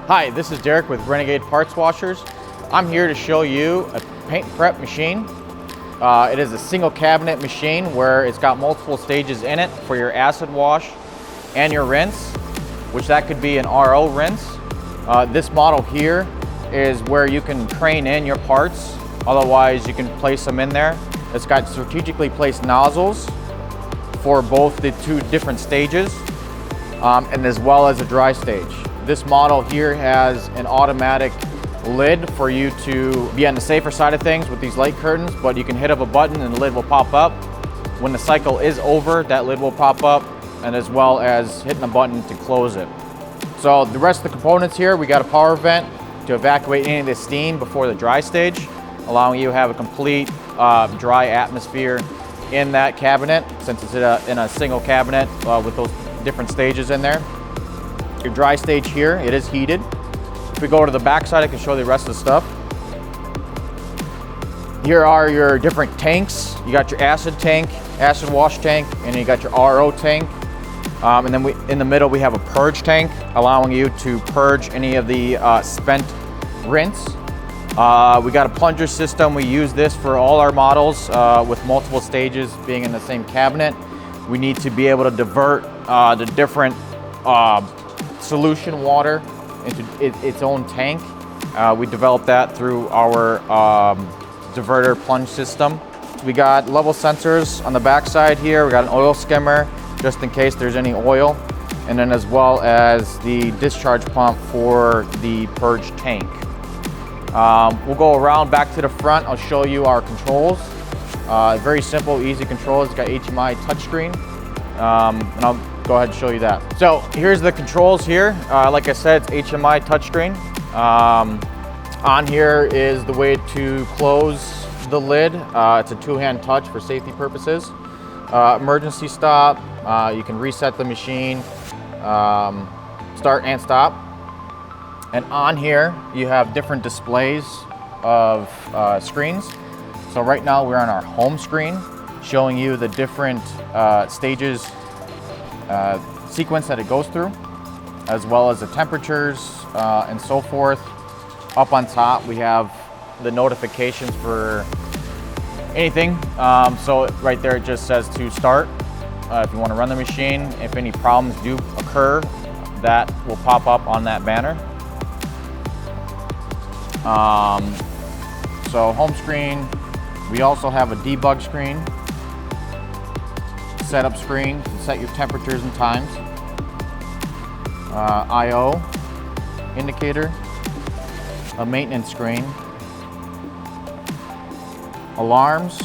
Hi, this is Derek with Renegade Parts Washers. I'm here to show you a paint prep machine. It is a single cabinet machine where it's got multiple stages in it for your acid wash and your rinse, which that could be an RO rinse. This model here is where you can crane in your parts, otherwise you can place them in there. It's got strategically placed nozzles for both the two different stages and as well as a dry stage. This model here has an automatic lid for you to be on the safer side of things with these light curtains, but you can hit up a button and the lid will pop up. When the cycle is over, that lid will pop up, and as well as hitting a button to close it. So the rest of the components here, we got a power vent to evacuate any of the steam before the dry stage, allowing you to have a complete dry atmosphere in that cabinet, since it's in a single cabinet with those different stages in there. Your dry stage here, it is heated. If we go to the back side, I can show you the rest of the stuff. Here are your different tanks. You got your acid tank, acid wash tank, and you got your RO tank. And then in the middle, we have a purge tank, allowing you to purge any of the spent rinse. We got a plunger system. We use this for all our models with multiple stages being in the same cabinet. We need to be able to divert the different solution water into its own tank. We developed that through our diverter plunge system. We got level sensors on the back side here. We got an oil skimmer just in case there's any oil, and then as well as the discharge pump for the purge tank. We'll go around back to the front. I'll show you our controls. Very simple, easy controls. It's got HMI touchscreen, and I'll go ahead and show you that. So here's the controls here. Like I said, it's HMI touchscreen. On here is the way to close the lid. It's a two-hand touch for safety purposes. Emergency stop. You can reset the machine, start and stop. And on here, you have different displays of screens. So right now we're on our home screen, showing you the different stages sequence that it goes through, as well as the temperatures and so forth. Up on top, we have the notifications for anything. So right there, it just says to start. If you want to run the machine, if any problems do occur, that will pop up on that banner. So home screen, we also have a debug screen, setup screen to set your temperatures and times, I/O indicator, a maintenance screen, alarms,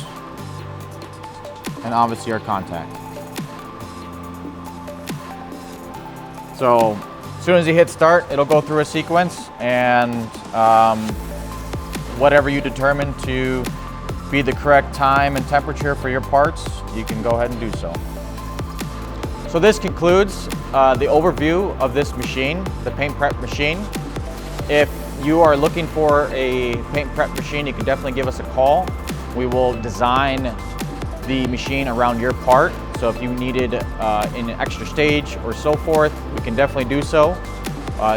and obviously our contact. So as soon as you hit start, it'll go through a sequence, and whatever you determine to be the correct time and temperature for your parts, you can go ahead and do so. So this concludes the overview of this machine, the paint prep machine. If you are looking for a paint prep machine, you can definitely give us a call. We will design the machine around your part. So if you needed an extra stage or so forth, we can definitely do so.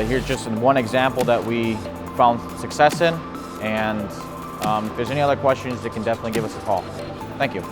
Here's just one example that we found success in. And if there's any other questions, you can definitely give us a call. Thank you.